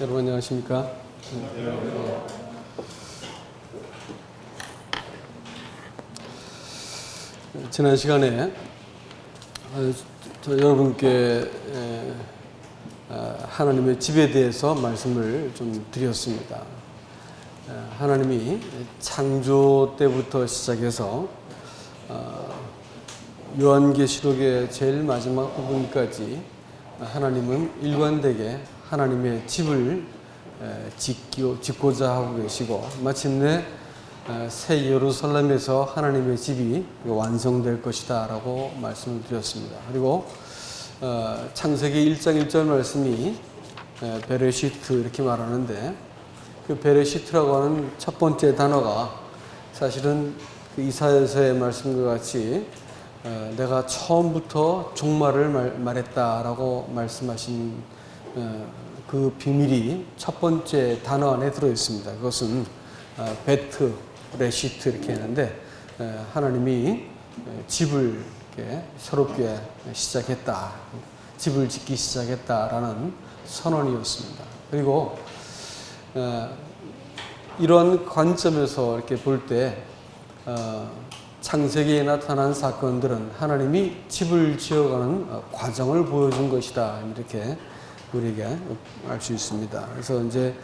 여러분 안녕하십니까? 지난 시간에 여러분께 하나님의 집에 대해서 말씀을 좀 드렸습니다. 하나님이 창조 때부터 시작해서 요한계시록의 제일 마지막 부분까지 하나님은 일관되게 하나님의 집을 짓고자 하고 계시고, 마침내 새 예루살렘에서 하나님의 집이 완성될 것이다 라고 말씀을 드렸습니다. 그리고 창세기 1장 1절 말씀이 베레시트 이렇게 말하는데, 그 베레시트라고 하는 첫 번째 단어가 사실은 그 이사야서의 말씀과 같이 내가 처음부터 종말을 말했다라고 말씀하신 그 비밀이 첫 번째 단어 안에 들어 있습니다. 그것은 베트 레시트 이렇게 했는데, 하나님이 집을 이렇게 새롭게 시작했다, 집을 짓기 시작했다라는 선언이었습니다. 그리고 이런 관점에서 이렇게 볼 때 창세기에 나타난 사건들은 하나님이 집을 지어가는 과정을 보여준 것이다, 이렇게 우리에게 알 수 있습니다. 그래서 이제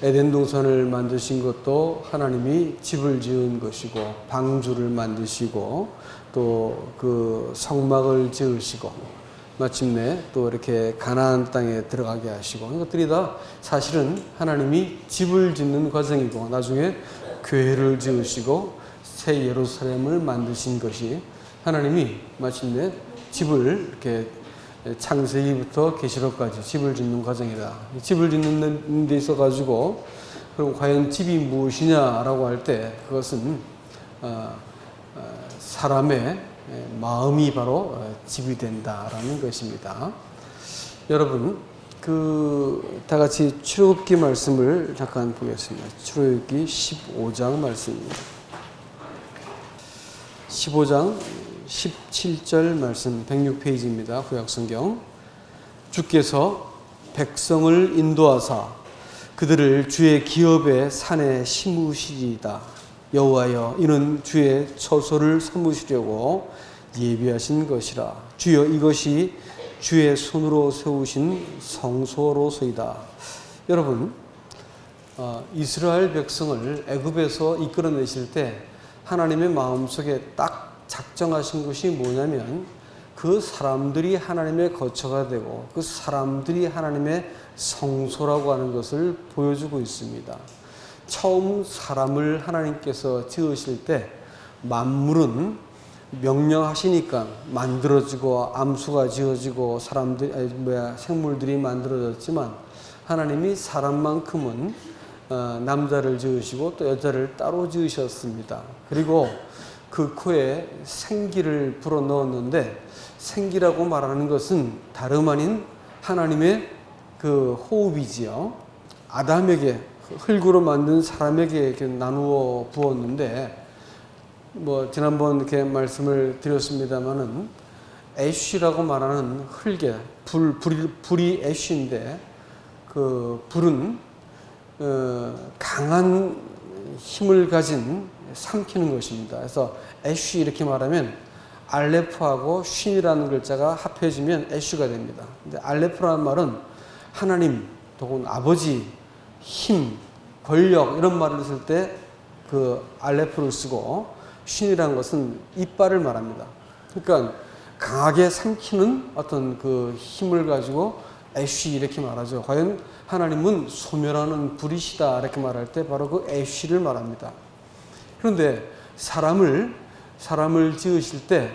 에덴 동산을 만드신 것도 하나님이 집을 지은 것이고, 방주를 만드시고, 또 그 성막을 지으시고, 마침내 또 이렇게 가나안 땅에 들어가게 하시고, 이것들이 다 사실은 하나님이 집을 짓는 과정이고, 나중에 교회를 지으시고 새 예루살렘을 만드신 것이 하나님이 마침내 집을 이렇게 창세기부터 계시록까지 집을 짓는 과정이다. 집을 짓는 데 있어 가지고 그럼 과연 집이 무엇이냐라고 할 때, 그것은 사람의 마음이 바로 집이 된다라는 것입니다. 여러분, 다 같이 출애굽기 말씀을 잠깐 보겠습니다. 출애굽기 15장 말씀입니다. 15장 17절 말씀, 106페이지입니다. 구약성경. 주께서 백성을 인도하사 그들을 주의 기업의 산에 심으시리이다. 여호와여, 이는 주의 처소를 삼으시려고 예비하신 것이라. 주여, 이것이 주의 손으로 세우신 성소로소이다. 여러분, 이스라엘 백성을 애굽에서 이끌어내실 때 하나님의 마음속에 딱 작정하신 것이 뭐냐면, 그 사람들이 하나님의 거처가 되고 그 사람들이 하나님의 성소라고 하는 것을 보여주고 있습니다. 처음 사람을 하나님께서 지으실 때 만물은 명령하시니까 만들어지고 암수가 지어지고 생물들이 만들어졌지만, 하나님이 사람만큼은 남자를 지으시고 또 여자를 따로 지으셨습니다. 그리고 그 코에 생기를 불어넣었는데, 생기라고 말하는 것은 다름 아닌 하나님의 그 호흡이지요. 아담에게, 흙으로 만든 사람에게 이렇게 나누어 부었는데, 지난번 이렇게 말씀을 드렸습니다마는, 애쉬라고 말하는 흙에 불이 애쉬인데, 그 불은 강한 힘을 가진 삼키는 것입니다. 그래서 애쉬 이렇게 말하면 알레프하고 쉰이라는 글자가 합해지면 애쉬가 됩니다. 근데 알레프라는 말은 하나님 혹은 아버지, 힘, 권력 이런 말을 쓸 때 그 알레프를 쓰고, 쉰이라는 것은 이빨을 말합니다. 그러니까 강하게 삼키는 어떤 그 힘을 가지고 애쉬 이렇게 말하죠. 과연 하나님은 소멸하는 불이시다 이렇게 말할 때 바로 그 애쉬를 말합니다. 그런데 사람을 지으실 때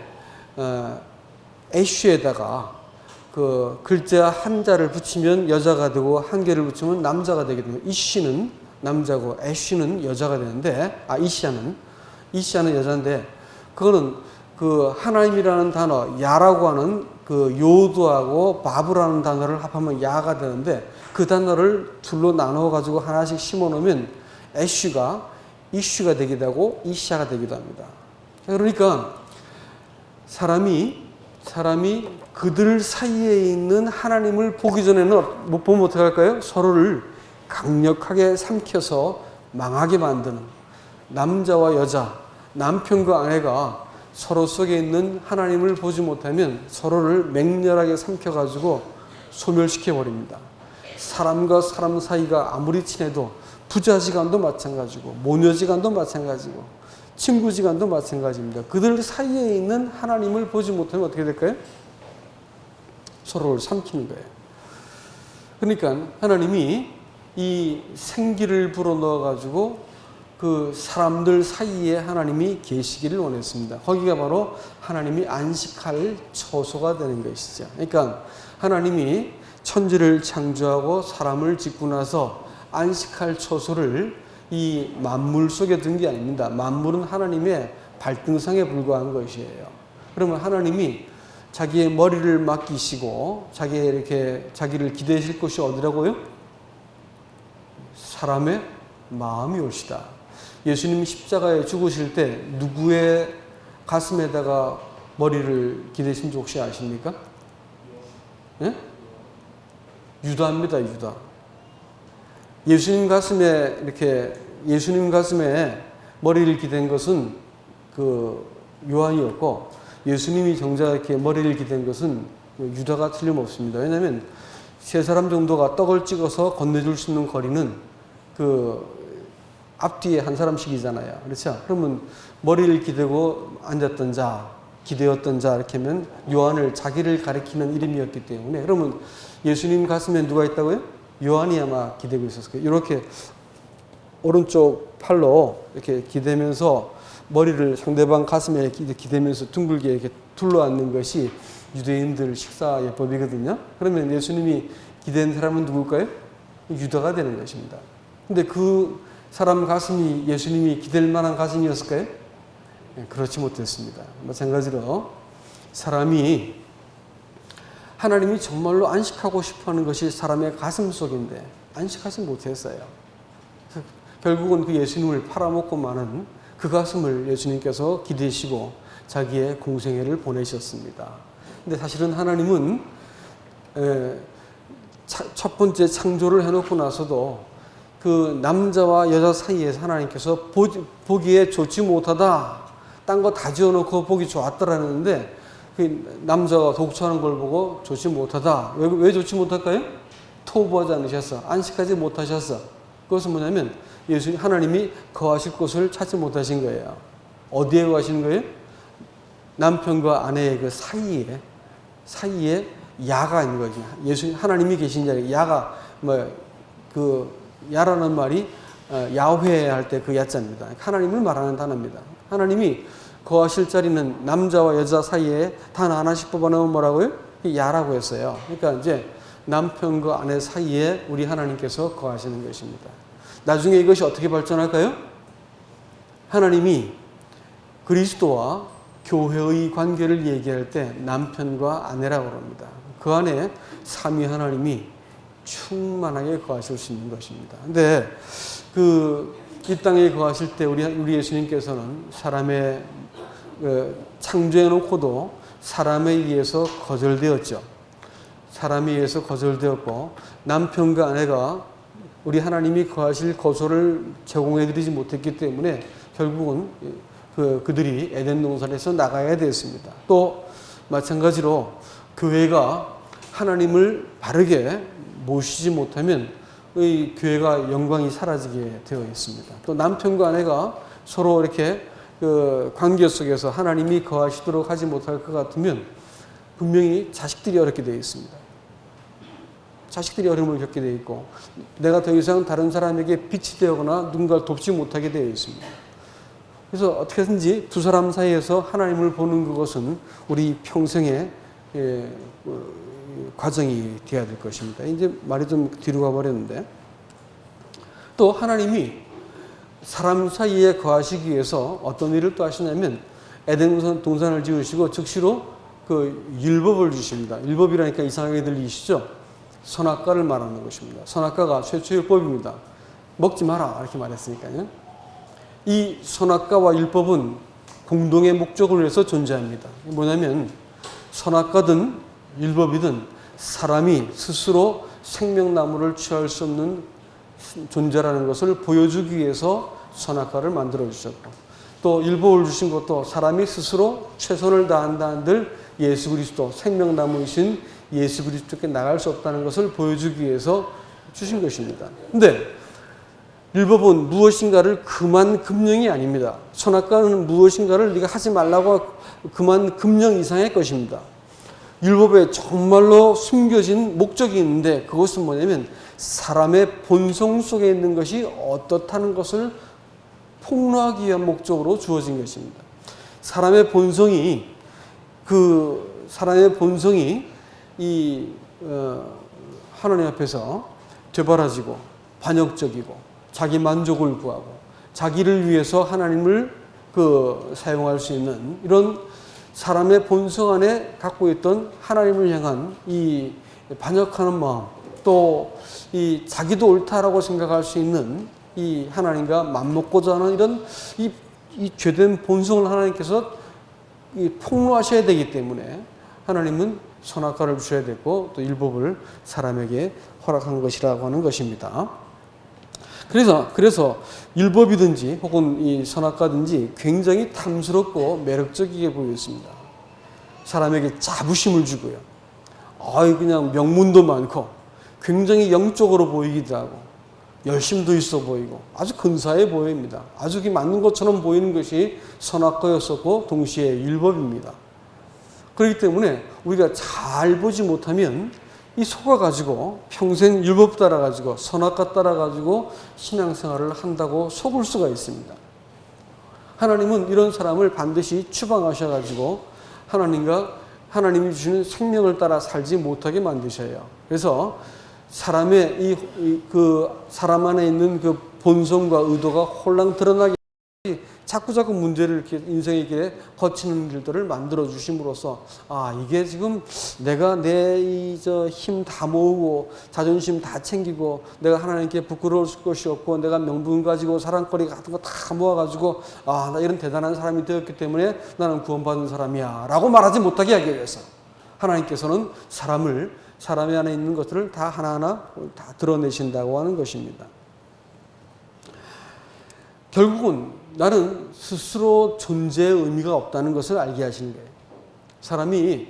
애쉬에다가 그 글자 한자를 붙이면 여자가 되고 한 개를 붙이면 남자가 되게 됩니다. 이씨는 남자고 애쉬는 여자가 되는데, 이시아는 여자인데, 그거는 그 하나님이라는 단어, 야라고 하는 그 요두하고 바브라는 단어를 합하면 야가 되는데, 그 단어를 둘로 나눠 가지고 하나씩 심어 놓으면 애쉬가 이슈가 되기도 하고 이시아가 되기도 합니다. 그러니까 사람이 그들 사이에 있는 하나님을 보기 전에는 못 보면 어떻게 할까요? 서로를 강력하게 삼켜서 망하게 만드는, 남자와 여자, 남편과 아내가 서로 속에 있는 하나님을 보지 못하면 서로를 맹렬하게 삼켜가지고 소멸시켜 버립니다. 사람과 사람 사이가 아무리 친해도 부자지간도 마찬가지고, 모녀지간도 마찬가지고, 친구지간도 마찬가지입니다. 그들 사이에 있는 하나님을 보지 못하면 어떻게 될까요? 서로를 삼키는 거예요. 그러니까 하나님이 이 생기를 불어넣어가지고 그 사람들 사이에 하나님이 계시기를 원했습니다. 거기가 바로 하나님이 안식할 처소가 되는 것이죠. 그러니까 하나님이 천지를 창조하고 사람을 짓고 나서 안식할 처소를 이 만물 속에 둔 게 아닙니다. 만물은 하나님의 발등상에 불과한 것이에요. 그러면 하나님이 자기의 머리를 맡기시고 자기를 기대실 곳이 어디라고요? 사람의 마음이 올시다. 예수님이 십자가에 죽으실 때 누구의 가슴에다가 머리를 기대신 줄 혹시 아십니까? 예? 유다입니다, 유다. 예수님 가슴에 머리를 기댄 것은 그 요한이었고, 예수님이 정작 이렇게 머리를 기댄 것은 유다가 틀림없습니다. 왜냐하면 세 사람 정도가 떡을 찍어서 건네줄 수 있는 거리는 그 앞뒤에 한 사람씩이잖아요. 그렇죠? 그러면 머리를 기대고 앉았던 자, 기대었던 자 이렇게 하면 요한을 자기를 가리키는 이름이었기 때문에, 그러면 예수님 가슴에 누가 있다고요? 요한이 아마 기대고 있었을 거예요. 이렇게 오른쪽 팔로 이렇게 기대면서 머리를 상대방 가슴에 기대면서 둥글게 이렇게 둘러앉는 것이 유대인들 식사 예법이거든요. 그러면 예수님이 기댄 사람은 누굴까요? 유다가 되는 것입니다. 근데 그 사람 가슴이 예수님이 기댈 만한 가슴이었을까요? 그렇지 못했습니다. 마찬가지로 사람이, 하나님이 정말로 안식하고 싶어하는 것이 사람의 가슴 속인데 안식하지 못했어요. 결국은 그 예수님을 팔아먹고 마는 그 가슴을 예수님께서 기대시고 자기의 공생애를 보내셨습니다. 근데 사실은 하나님은 첫 번째 창조를 해놓고 나서도 그 남자와 여자 사이에서 하나님께서 보기에 좋지 못하다, 딴 거 다 지어놓고 보기 좋았더라는데 그 남자가 독초하는 걸 보고 좋지 못하다. 왜 좋지 못할까요? 토부하지 않으셨어. 안식하지 못하셨어. 그것은 뭐냐면 하나님이 거하실 곳을 찾지 못하신 거예요. 어디에 거하시는 거예요? 남편과 아내의 그 사이에 야가 있는 거죠. 하나님이 계신 자리에 야가 야라는 말이 야훼 할 때 그 야자입니다. 하나님을 말하는 단어입니다. 하나님이 거하실 자리는 남자와 여자 사이에 단 하나씩 뽑아내면 뭐라고요? 야라고 했어요. 그러니까 이제 남편과 아내 사이에 우리 하나님께서 거하시는 것입니다. 나중에 이것이 어떻게 발전할까요? 하나님이 그리스도와 교회의 관계를 얘기할 때 남편과 아내라고 합니다. 그 안에 삼위 하나님이 충만하게 거하실 수 있는 것입니다. 근데 이 땅에 거하실 때 우리 예수님께서는 사람의 창조해 놓고도 사람에 의해서 거절되었죠. 사람에 의해서 거절되었고, 남편과 아내가 우리 하나님이 거하실 거소를 제공해 드리지 못했기 때문에 결국은 그들이 에덴 동산에서 나가야 되었습니다. 또 마찬가지로 교회가 하나님을 바르게 모시지 못하면 이 교회가 영광이 사라지게 되어 있습니다. 또 남편과 아내가 서로 이렇게 그 관계 속에서 하나님이 거하시도록 하지 못할 것 같으면 분명히 자식들이 어렵게 되어 있습니다. 자식들이 어려움을 겪게 되어 있고, 내가 더 이상 다른 사람에게 빛이 되거나 누군가를 돕지 못하게 되어 있습니다. 그래서 어떻게든지 두 사람 사이에서 하나님을 보는 그것은 우리 평생의 과정이 되어야 될 것입니다. 이제 말이 좀 뒤로 가버렸는데, 또 하나님이 사람 사이에 거하시기 위해서 어떤 일을 또 하시냐면 에덴 동산을 지으시고 즉시로 그 율법을 주십니다. 율법이라니까 이상하게 들리시죠? 선악과를 말하는 것입니다. 선악과가 최초의 율법입니다. 먹지 마라 이렇게 말했으니까요. 이 선악과와 율법은 공동의 목적을 위해서 존재합니다. 뭐냐면 선악과든 율법이든 사람이 스스로 생명나무를 취할 수 없는 존재라는 것을 보여주기 위해서 선악과를 만들어 주셨고, 또 율법을 주신 것도 사람이 스스로 최선을 다한다 한들 예수 그리스도 생명나무이신 예수 그리스도께 나갈 수 없다는 것을 보여주기 위해서 주신 것입니다. 근데 율법은 무엇인가를 금한 금령이 아닙니다. 선악과는 무엇인가를 네가 하지 말라고 금한 금령 이상의 것입니다. 율법에 정말로 숨겨진 목적이 있는데, 그것은 뭐냐면 사람의 본성 속에 있는 것이 어떻다는 것을 폭로하기 위한 목적으로 주어진 것입니다. 사람의 본성이 하나님 앞에서 되바라지고 반역적이고 자기 만족을 구하고 자기를 위해서 하나님을 사용할 수 있는 이런 사람의 본성 안에 갖고 있던 하나님을 향한 이 반역하는 마음, 또 이 자기도 옳다라고 생각할 수 있는 이 하나님과 맞먹고자 하는 이런 이 죄된 본성을 하나님께서 폭로하셔야 되기 때문에 하나님은 선악과를 주셔야 되고 또 율법을 사람에게 허락한 것이라고 하는 것입니다. 그래서 율법이든지 혹은 이 선악과든지 굉장히 탐스럽고 매력적이게 보였습니다. 사람에게 자부심을 주고요. 그냥 명문도 많고 굉장히 영적으로 보이기도 하고 열심도 있어 보이고 아주 근사해 보입니다. 아주 맞는 것처럼 보이는 것이 선악과였었고 동시에 율법입니다. 그렇기 때문에 우리가 잘 보지 못하면 이 속아가지고 평생 율법 따라가지고 선악과 따라가지고 신앙생활을 한다고 속을 수가 있습니다. 하나님은 이런 사람을 반드시 추방하셔가지고 하나님이 주시는 생명을 따라 살지 못하게 만드셔요. 그래서 사람의 사람 안에 있는 그 본성과 의도가 홀랑 드러나게 자꾸 문제를 이렇게 인생의 길에 거치는 길들을 만들어 주심으로써 이게 지금 내가 내 힘 다 모으고 자존심 다 챙기고 내가 하나님께 부끄러울 것이 없고 내가 명분 가지고 사랑거리 같은 거 다 모아가지고 나 이런 대단한 사람이 되었기 때문에 나는 구원받은 사람이야 라고 말하지 못하게 하기 위해서 하나님께서는 사람의 안에 있는 것들을 다 하나하나 다 드러내신다고 하는 것입니다. 결국은 나는 스스로 존재의 의미가 없다는 것을 알게 하시는 거예요. 사람이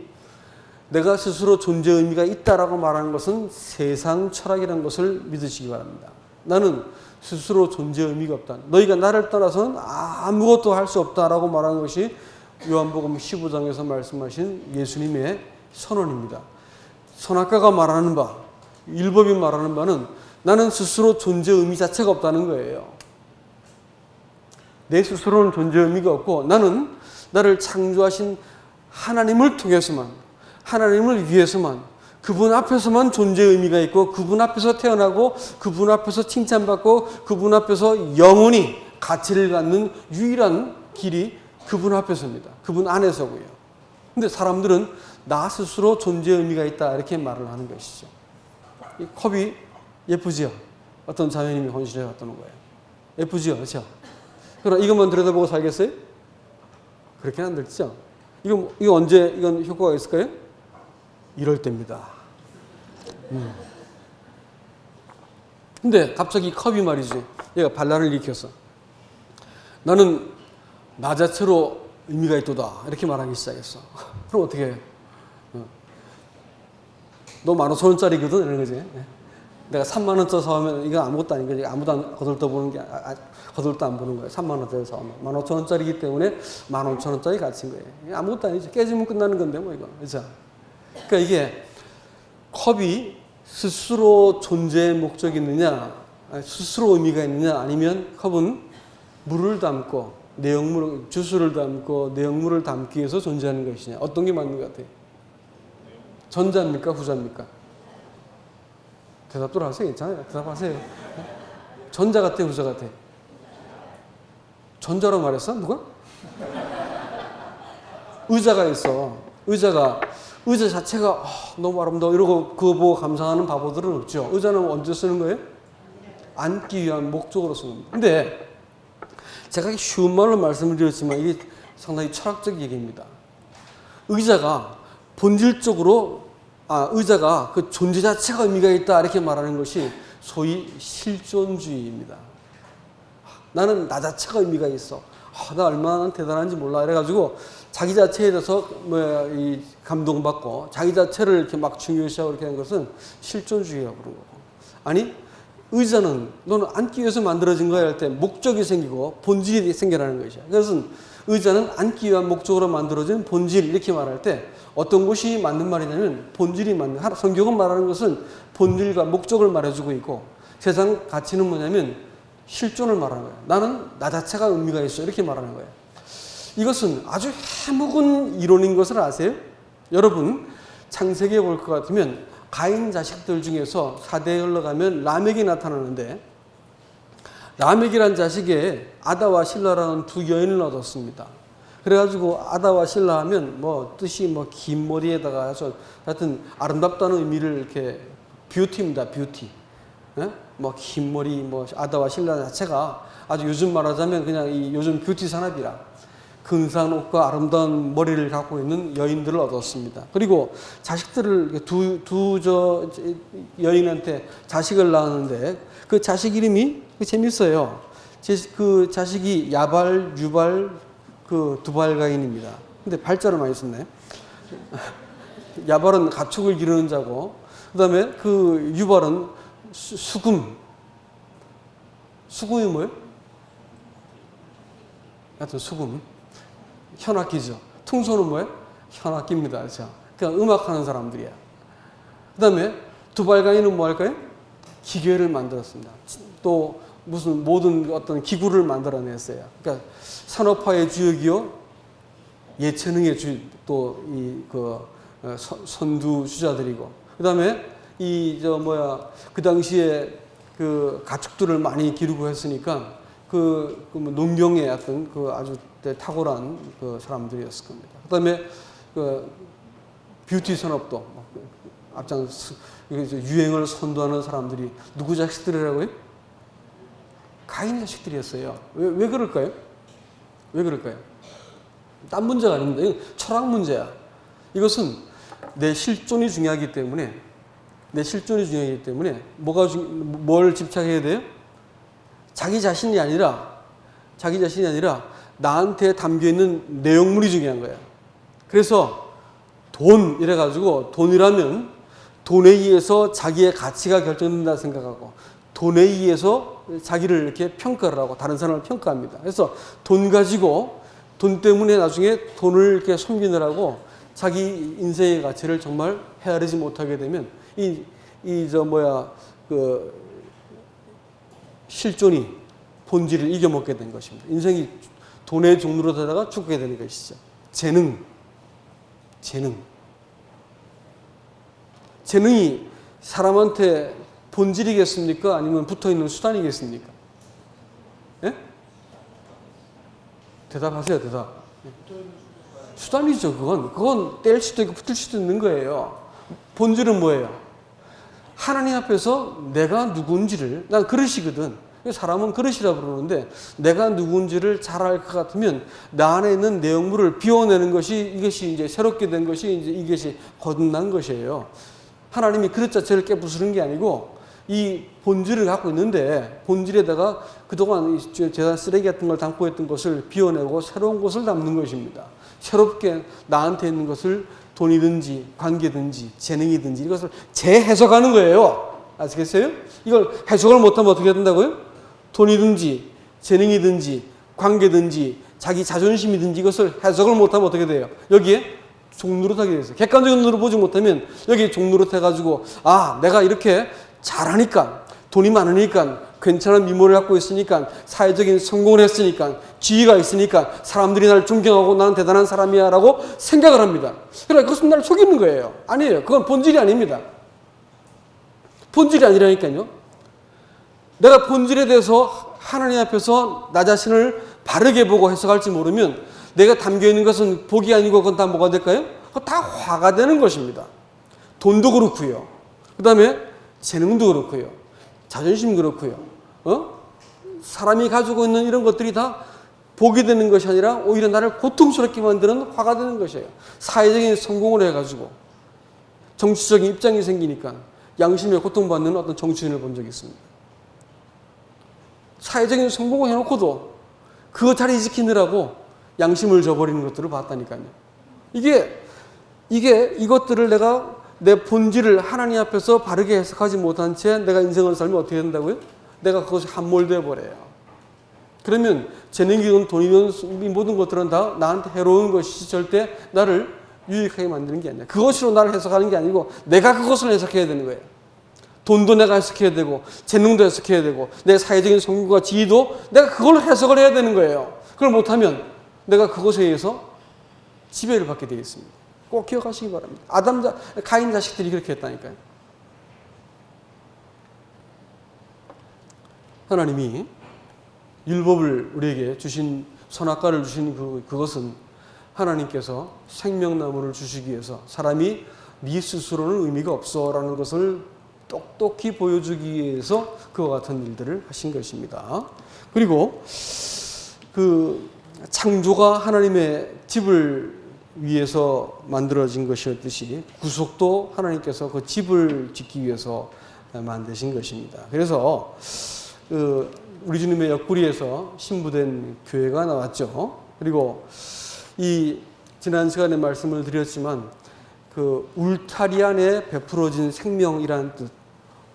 내가 스스로 존재의 의미가 있다라고 말하는 것은 세상 철학이라는 것을 믿으시기 바랍니다. 나는 스스로 존재의 의미가 없다. 너희가 나를 떠나서는 아무것도 할 수 없다라고 말하는 것이 요한복음 15장에서 말씀하신 예수님의 선언입니다. 선악과가 말하는 바, 율법이 말하는 바는 나는 스스로 존재의 의미 자체가 없다는 거예요. 내 스스로는 존재의 의미가 없고 나는 나를 창조하신 하나님을 통해서만, 하나님을 위해서만, 그분 앞에서만 존재의 의미가 있고 그분 앞에서 태어나고 그분 앞에서 칭찬받고 그분 앞에서 영원히 가치를 갖는 유일한 길이 그분 앞에서입니다. 그분 안에서고요. 근데 사람들은 나 스스로 존재의 의미가 있다 이렇게 말을 하는 것이죠. 이 컵이 예쁘지요? 어떤 자매님이 헌신해 왔다는 거예요. 예쁘지요? 그렇죠? 그럼 이것만 들여다보고 살겠어요? 그렇게는 안 되죠. 이건 언제 이건 효과가 있을까요? 이럴 때입니다. 근데 갑자기 컵이 말이지, 얘가 반란을 일으켰어. 나는 나 자체로 의미가 있도다 이렇게 말하기 시작했어. 그럼 어떻게 해? 너 15,000원짜리거든 이런 거지. 내가 3만원짜리 사오면 이건 아무것도 아닌 거지. 아무도 거들떠 안 보는 거야. 3만원짜리 사오면 15,000원짜리이기 때문에 15,000원짜리 가치인 거예요. 아무것도 아니지. 깨지면 끝나는 건데 뭐 이거. 그렇죠? 그러니까 이게 컵이 스스로 존재의 목적이 있느냐, 스스로 의미가 있느냐, 아니면 컵은 물을 담고 주스를 담고 내용물을 담기 위해서 존재하는 것이냐. 어떤 게 맞는 것 같아요? 전자입니까? 후자입니까? 대답도 하세요. 괜찮아요. 대답하세요. 전자 같아? 후자 같아? 전자로 말했어? 누가? 의자가 있어. 의자 자체가 너무 아름다워 이러고 그거 보고 감상하는 바보들은 없죠. 의자는 언제 쓰는 거예요? 앉기 위한 목적으로 쓰는 겁니다. 근데 제가 쉬운 말로 말씀을 드렸지만 이게 상당히 철학적 얘기입니다. 의자가 본질적으로 의자가 그 존재 자체가 의미가 있다 이렇게 말하는 것이 소위 실존주의입니다. 나는 나 자체가 의미가 있어. 나 얼마나 대단한지 몰라. 이래가지고 자기 자체에 대해서 이 감동받고 자기 자체를 이렇게 막 중요시하고 이렇게 하는 것은 실존주의라고 그런 거고. 아니, 의자는 너는 앉기 위해서 만들어진 거야 할 때 목적이 생기고 본질이 생겨나는 것이야. 그래서 의자는 앉기 위한 목적으로 만들어진 본질 이렇게 말할 때 어떤 것이 맞는 말이냐면 본질이 맞는, 성경은 말하는 것은 본질과 목적을 말해주고 있고 세상 가치는 뭐냐면 실존을 말하는 거예요. 나는 나 자체가 의미가 있어 이렇게 말하는 거예요. 이것은 아주 해묵은 이론인 것을 아세요? 여러분 창세기에 볼 것 같으면 가인 자식들 중에서 4대에 흘러가면 라멕이 나타나는데 라멕이란 자식에 아다와 실라라는 두 여인을 얻었습니다. 그래가지고 아다와 실라 하면 뭐 뜻이 뭐 긴 머리에다가 해서 하여튼 아름답다는 의미를 이렇게 뷰티입니다. 뷰티. 뭐 긴 머리 뭐 아다와 실라 자체가 아주 요즘 말하자면 그냥 이 요즘 뷰티 산업이라 근사한 옷과 아름다운 머리를 갖고 있는 여인들을 얻었습니다. 그리고 자식들을 두 여인한테 자식을 낳았는데 그 자식 이름이 재밌어요. 그 자식이 야발, 유발, 그 두발가인입니다. 근데 발자를 많이 썼네. 야발은 가축을 기르는 자고, 그 다음에 그 유발은 수금. 수금이 뭐예요? 하여튼 수금. 현악기죠. 퉁소는 뭐예요? 현악기입니다. 그렇죠? 그냥 음악하는 사람들이야. 그 다음에 두발가인은 뭐 할까요? 기계를 만들었습니다. 또 무슨 모든 어떤 기구를 만들어냈어요. 그러니까 산업화의 주역이요, 예체능의 또 이 선두주자들이고, 그 다음에 그 당시에 그 가축들을 많이 기르고 했으니까 뭐 농경의 어떤 그 아주 탁월한 그 사람들이었을 겁니다. 그 다음에 그 뷰티 산업도 앞장 유행을 선도하는 사람들이 누구 자식들이라고요? 가인 자식들이었어요. 왜 그럴까요? 왜 그럴까요? 딴 문제가 아닙니다. 이건 철학 문제야. 이것은 내 실존이 중요하기 때문에 뭘 집착해야 돼요? 자기 자신이 아니라 나한테 담겨있는 내용물이 중요한 거예요. 그래서 돈 이래가지고 돈이라면 돈에 의해서 자기의 가치가 결정된다 생각하고 돈에 의해서 자기를 이렇게 평가를 하고 다른 사람을 평가합니다. 그래서 돈 가지고 돈 때문에 나중에 돈을 이렇게 숨기느라고 자기 인생의 가치를 정말 헤아리지 못하게 되면 실존이 본질을 이겨먹게 된 것입니다. 인생이 돈의 종로로 되다가 죽게 되는 것이죠. 재능이 사람한테 본질이겠습니까? 아니면 붙어있는 수단이겠습니까? 예? 대답하세요, 대답. 수단이죠, 그건 뗄 수도 있고 붙을 수도 있는 거예요. 본질은 뭐예요? 하나님 앞에서 내가 누군지를, 난 그릇이거든. 사람은 그릇이라고 그러는데 내가 누군지를 잘 알 것 같으면 나 안에 있는 내용물을 비워내는 것이 이것이 이제 새롭게 된 것이 이제 이것이 거듭난 것이에요. 하나님이 그릇 자체를 깨부수는 게 아니고 이 본질을 갖고 있는데 본질에다가 그동안 제가 쓰레기 같은 걸 담고 있던 것을 비워내고 새로운 것을 담는 것입니다. 새롭게 나한테 있는 것을 돈이든지 관계든지 재능이든지 이것을 재해석하는 거예요. 아시겠어요? 이걸 해석을 못하면 어떻게 된다고요? 돈이든지 재능이든지 관계든지 자기 자존심이든지 이것을 해석을 못하면 어떻게 돼요? 여기에 종노릇하게 돼요. 객관적인 눈으로 보지 못하면 여기에 종노릇해가지고 내가 이렇게 잘하니까 돈이 많으니까 괜찮은 미모를 갖고 있으니까 사회적인 성공을 했으니까 지위가 있으니까 사람들이 나를 존경하고 나는 대단한 사람이야 라고 생각을 합니다. 그러나 그것은 나를 속이는 거예요. 아니에요. 그건 본질이 아닙니다. 본질이 아니라니까요. 내가 본질에 대해서 하나님 앞에서 나 자신을 바르게 보고 해석할지 모르면 내가 담겨있는 것은 복이 아니고 그건 다 뭐가 될까요? 그건 다 화가 되는 것입니다. 돈도 그렇고요. 그 다음에 재능도 그렇고요. 자존심 그렇고요. 사람이 가지고 있는 이런 것들이 다 복이 되는 것이 아니라 오히려 나를 고통스럽게 만드는 화가 되는 것이에요. 사회적인 성공을 해가지고 정치적인 입장이 생기니까 양심에 고통받는 어떤 정치인을 본 적이 있습니다. 사회적인 성공을 해놓고도 그 자리 지키느라고 양심을 저버리는 것들을 봤다니까요. 이것들을 내가 내 본질을 하나님 앞에서 바르게 해석하지 못한 채 내가 인생을 살면 어떻게 된다고요? 내가 그것이 함몰되어 버려요. 그러면 재능이든 돈이든 이 모든 것들은 다 나한테 해로운 것이 절대 나를 유익하게 만드는 게 아니야. 그것으로 나를 해석하는 게 아니고 내가 그것을 해석해야 되는 거예요. 돈도 내가 해석해야 되고 재능도 해석해야 되고 내 사회적인 성공과 지위도 내가 그걸 해석을 해야 되는 거예요. 그걸 못하면 내가 그것에 의해서 지배를 받게 되겠습니다. 꼭 기억하시기 바랍니다. 가인 자식들이 그렇게 했다니까요. 하나님이 율법을 우리에게 주신 선악과를 주신 그것은 하나님께서 생명나무를 주시기 위해서 사람이 네 스스로는 의미가 없어라는 것을 똑똑히 보여주기 위해서 그와 같은 일들을 하신 것입니다. 그리고 그 창조가 하나님의 집을 위해서 만들어진 것이었듯이 구속도 하나님께서 그 집을 짓기 위해서 만드신 것입니다. 그래서 우리 주님의 옆구리에서 신부된 교회가 나왔죠. 그리고 이 지난 시간에 말씀을 드렸지만 그 울타리 안에 베풀어진 생명이라는 뜻,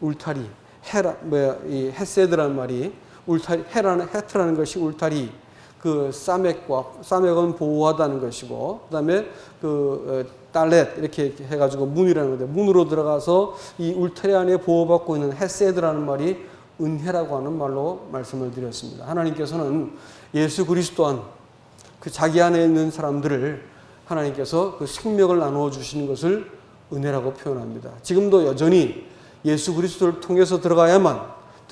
울타리, 이 헤세드라는 말이 울타리, 헤트라는 것이 울타리, 그 싸맥은 보호하다는 것이고, 그다음에 그 달렛 이렇게 해가지고 문이라는 건데 문으로 들어가서 이 울타리 안에 보호받고 있는 헤세드라는 말이 은혜라고 하는 말로 말씀을 드렸습니다. 하나님께서는 예수 그리스도 안 그 자기 안에 있는 사람들을 하나님께서 그 생명을 나누어 주시는 것을 은혜라고 표현합니다. 지금도 여전히 예수 그리스도를 통해서 들어가야만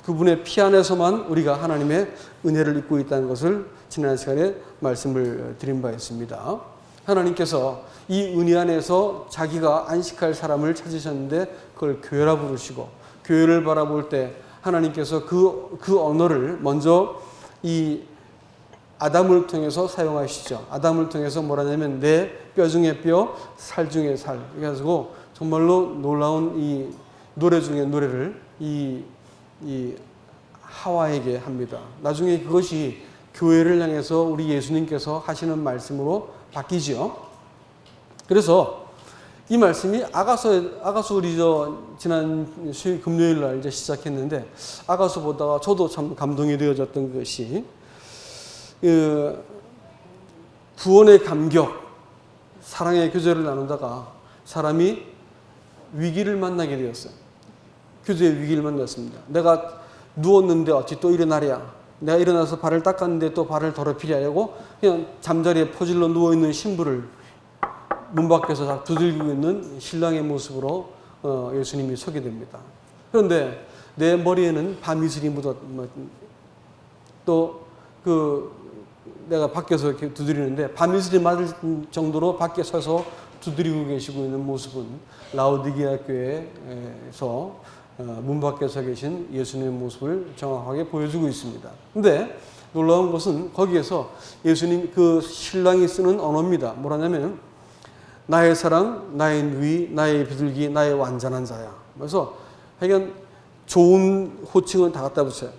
그분의 피 안에서만 우리가 하나님의 은혜를 입고 있다는 것을 지난 시간에 말씀을 드린 바 있습니다. 하나님께서 이 은혜 안에서 자기가 안식할 사람을 찾으셨는데 그걸 교회라 부르시고, 교회를 바라볼 때 하나님께서 그 언어를 먼저 이 아담을 통해서 사용하시죠. 아담을 통해서 뭐라냐면 내 뼈 중에 뼈, 살 중에 살. 그래가지고 정말로 놀라운 이 노래 중에 노래를 이 하와에게 합니다. 나중에 그것이 교회를 향해서 우리 예수님께서 하시는 말씀으로 바뀌죠. 그래서 이 말씀이 아가서 우리 지난 금요일 날 이제 시작했는데 아가서 보다가 저도 참 감동이 되어졌던 것이 구원의 감격, 사랑의 교제를 나누다가 사람이 위기를 만나게 되었어요. 교제의 위기를 만났습니다. 내가 누웠는데 어찌 또 일어나랴. 내가 일어나서 발을 닦았는데 또 발을 더럽히려 하고 그냥 잠자리에 퍼질러 누워있는 신부를 문 밖에서 두들기고 있는 신랑의 모습으로 예수님이 서게 됩니다. 그런데 내 머리에는 밤이슬이 또 내가 밖에서 이렇게 두드리는데 밤이슬이 맞을 정도로 밖에 서서 두드리고 계시고 있는 모습은 라오디게아 교회에서 문 밖에 서 계신 예수님의 모습을 정확하게 보여주고 있습니다. 근데 놀라운 것은 거기에서 예수님 그 신랑이 쓰는 언어입니다. 뭐라냐면 나의 사랑, 나의 누이, 나의 비둘기, 나의 완전한 자야. 그래서 하여간 좋은 호칭은 다 갖다 붙여요.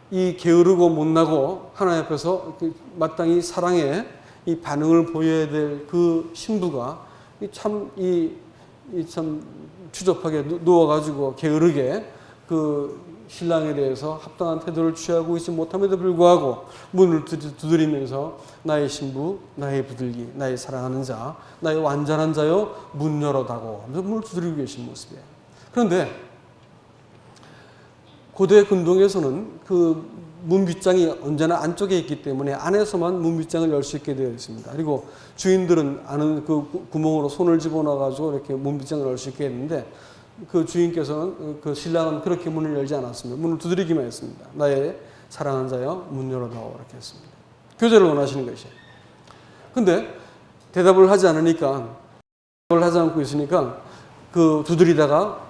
이 게으르고 못나고 하나님 앞에서 마땅히 사랑에 이 반응을 보여야 될 그 신부가 참 추접하게 누워가지고 게으르게 그 신랑에 대해서 합당한 태도를 취하고 있지 못함에도 불구하고 문을 두드리면서 나의 신부, 나의 비둘기, 나의 사랑하는 자, 나의 완전한 자여 문 열어다고 하면서 문을 두드리고 계신 모습이에요. 그런데 고대 근동에서는 그 문빗장이 언제나 안쪽에 있기 때문에 안에서만 문빗장을 열 수 있게 되어 있습니다. 그리고 주인들은 아는 그 구멍으로 손을 집어넣어가지고 이렇게 문빗장을 열 수 있게 했는데 그 주인께서는 그 신랑은 그렇게 문을 열지 않았습니다. 문을 두드리기만 했습니다. 나의 사랑하는 자여 문 열어다오 이렇게 했습니다. 교제를 원하시는 것이에요. 근데 대답을 하지 않으니까, 대답을 하지 않고 있으니까 그 두드리다가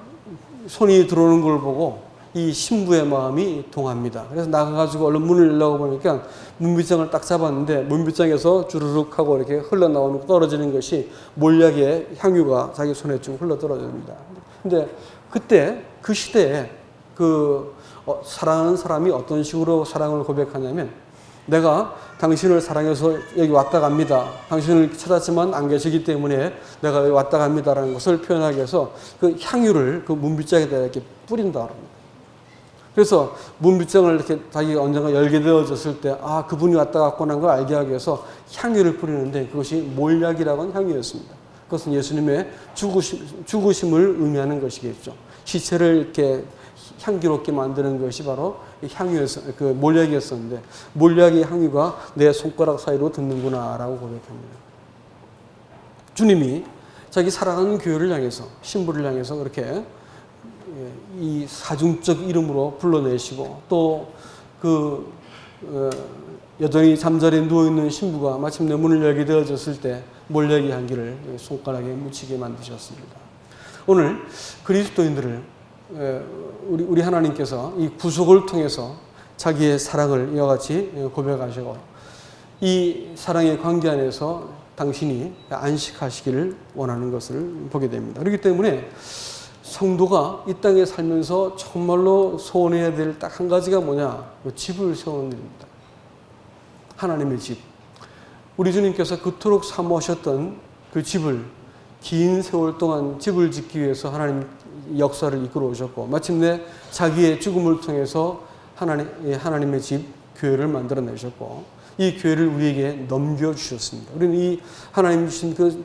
손이 들어오는 걸 보고 이 신부의 마음이 동합니다. 그래서 나가가지고 얼른 문을 열려고 보니까 문빗장을 딱 잡았는데 문빗장에서 주르륵 하고 이렇게 흘러나오는 떨어지는 것이 몰약의 향유가 자기 손에 쭉 흘러 떨어집니다. 근데 그때 그 시대에 사랑하는 사람이 어떤 식으로 사랑을 고백하냐면, 내가 당신을 사랑해서 여기 왔다 갑니다. 당신을 찾았지만 안 계시기 때문에 내가 여기 왔다 갑니다라는 것을 표현하기 위해서 그 향유를 그 문빗장에다 이렇게 뿌린다 합니다. 그래서 문빗장을 이렇게 자기가 언젠가 열게 되어졌을 때, 그분이 왔다 갔구나 하는 걸 알게 하기 위해서 향유를 뿌리는데, 그것이 몰약이라고 하는 향유였습니다. 그것은 예수님의 죽으심을 의미하는 것이겠죠. 시체를 이렇게 향기롭게 만드는 것이 바로 그 몰약이었었는데, 몰약의 향유가 내 손가락 사이로 듣는구나라고 고백합니다. 주님이 자기 사랑하는 교회를 향해서, 신부를 향해서 그렇게 이 사중적 이름으로 불러내시고, 또 여전히 잠자리에 누워있는 신부가 마침내 문을 열게 되어졌을 때 몰약의 향기를 손가락에 묻히게 만드셨습니다. 오늘 그리스도인들을 우리 하나님께서 이 구속을 통해서 자기의 사랑을 이와 같이 고백하시고, 이 사랑의 관계 안에서 당신이 안식하시기를 원하는 것을 보게 됩니다. 그렇기 때문에 성도가 이 땅에 살면서 정말로 소원해야 될 딱 한 가지가 뭐냐? 집을 세우는 일입니다. 하나님의 집. 우리 주님께서 그토록 사모하셨던 그 집을, 긴 세월 동안 집을 짓기 위해서 하나님 역사를 이끌어 오셨고, 마침내 자기의 죽음을 통해서 하나님의 집, 교회를 만들어내셨고, 이 교회를 우리에게 넘겨주셨습니다. 우리는 이 하나님 주신 그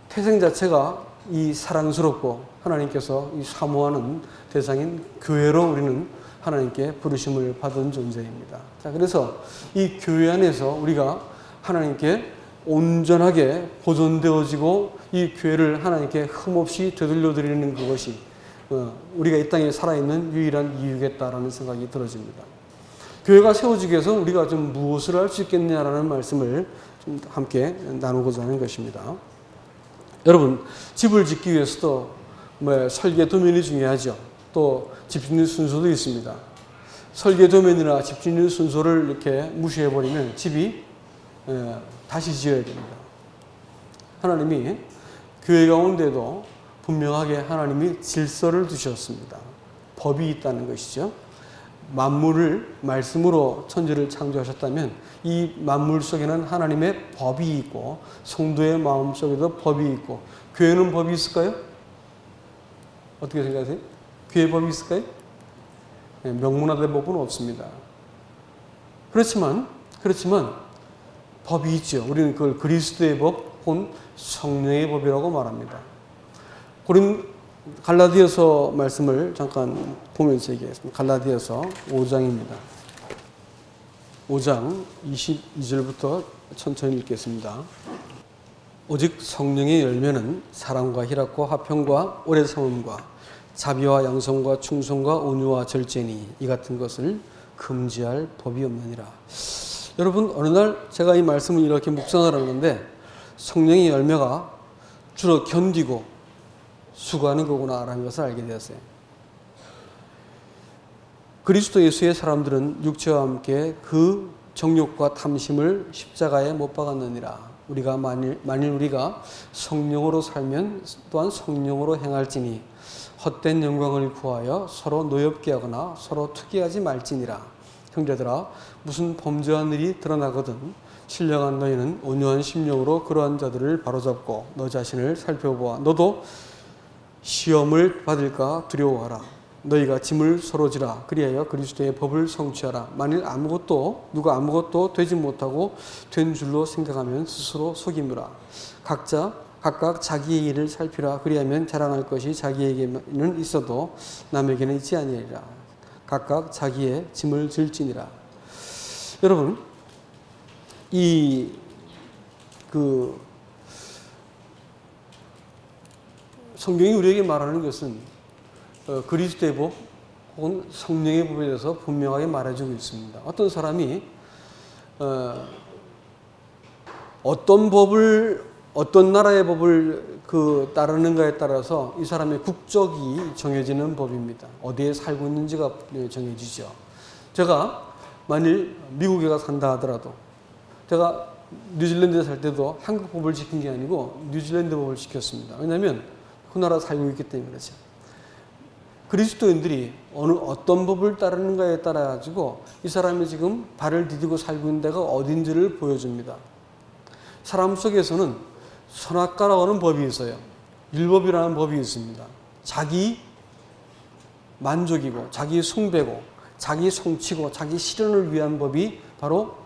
태생 자체가 이 사랑스럽고 하나님께서 이 사모하는 대상인 교회로 우리는 하나님께 부르심을 받은 존재입니다. 자, 그래서 이 교회 안에서 우리가 하나님께 온전하게 보존되어지고, 이 교회를 하나님께 흠없이 되돌려 드리는 그것이 우리가 이 땅에 살아있는 유일한 이유겠다라는 생각이 들어집니다. 교회가 세워지기 위해서 우리가 좀 무엇을 할 수 있겠냐라는 말씀을 좀 함께 나누고자 하는 것입니다. 여러분, 집을 짓기 위해서도 설계 도면이 중요하죠. 또 집짓는 순서도 있습니다. 설계 도면이나 집짓는 순서를 이렇게 무시해버리면 집이 다시 지어야 됩니다. 하나님이 교회 가운데도 분명하게 하나님이 질서를 두셨습니다. 법이 있다는 것이죠. 만물을 말씀으로 천지를 창조하셨다면 이 만물 속에는 하나님의 법이 있고, 성도의 마음 속에도 법이 있고, 교회는 법이 있을까요? 어떻게 생각하세요? 교회 법이 있을까요? 명문화된 법은 없습니다. 그렇지만 법이 있죠. 우리는 그걸 그리스도의 법 혹은 성령의 법이라고 말합니다. 갈라디아서 말씀을 잠깐 보면서 얘기하겠습니다. 갈라디아서 5장입니다. 5장 22절부터 천천히 읽겠습니다. 오직 성령의 열매는 사랑과 희락과 화평과 오래 참음과 자비와 양성과 충성과 온유와 절제니 이 같은 것을 금지할 법이 없느니라. 여러분, 어느 날 제가 이 말씀을 이렇게 묵상을 하는데, 성령의 열매가 주로 견디고 수고하는 거구나라는 것을 알게 되었어요. 그리스도 예수의 사람들은 육체와 함께 그 정욕과 탐심을 십자가에 못 박았느니라. 우리가 만일 우리가 성령으로 살면 또한 성령으로 행할지니 헛된 영광을 구하여 서로 노엽게 하거나 서로 투기하지 말지니라. 형제들아, 무슨 범죄한 일이 드러나거든 신령한 너희는 온유한 심령으로 그러한 자들을 바로잡고 너 자신을 살펴보아. 너도 시험을 받을까 두려워하라. 너희가 짐을 서로 지라. 그리하여 그리스도의 법을 성취하라. 만일 누가 아무것도 되지 못하고 된 줄로 생각하면 스스로 속임으라. 각각 자기의 일을 살피라. 그리하면 자랑할 것이 자기에게는 있어도 남에게는 있지 아니하리라. 각각 자기의 짐을 질지니라. 여러분, 성경이 우리에게 말하는 것은 그리스도의 법 혹은 성령의 법에 대해서 분명하게 말해주고 있습니다. 어떤 사람이 어떤 법을 어떤 나라의 법을 따르는가에 따라서 이 사람의 국적이 정해지는 법입니다. 어디에 살고 있는지가 정해지죠. 제가 만일 미국에 가 산다 하더라도 제가 뉴질랜드에 살 때도 한국 법을 지킨 게 아니고 뉴질랜드 법을 지켰습니다. 왜냐하면 그 나라 살고 있기 때문에 그렇죠. 그리스도인들이 어떤 법을 따르는가에 따라 가지고 이 사람이 지금 발을 디디고 살고 있는 데가 어딘지를 보여줍니다. 사람 속에서는 선악과라고 하는 법이 있어요. 율법이라는 법이 있습니다. 자기 만족이고 자기 숭배고 자기 성취고 자기 실현을 위한 법이 바로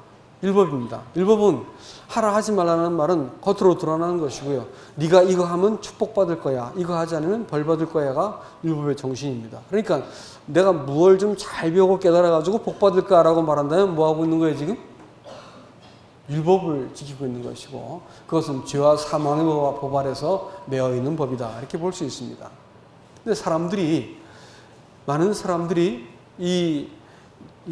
율법입니다. 율법은 하라 하지 말라는 말은 겉으로 드러나는 것이고요. 네가 이거 하면 축복받을 거야. 이거 하지 않으면 벌받을 거야가 율법의 정신입니다. 그러니까 내가 무엇을 좀 잘 배우고 깨달아가지고 복받을까라고 말한다면 뭐하고 있는 거예요 지금? 율법을 지키고 있는 것이고 그것은 죄와 사망의 법 아래서 매어 있는 법이다. 이렇게 볼 수 있습니다. 근데 많은 사람들이 이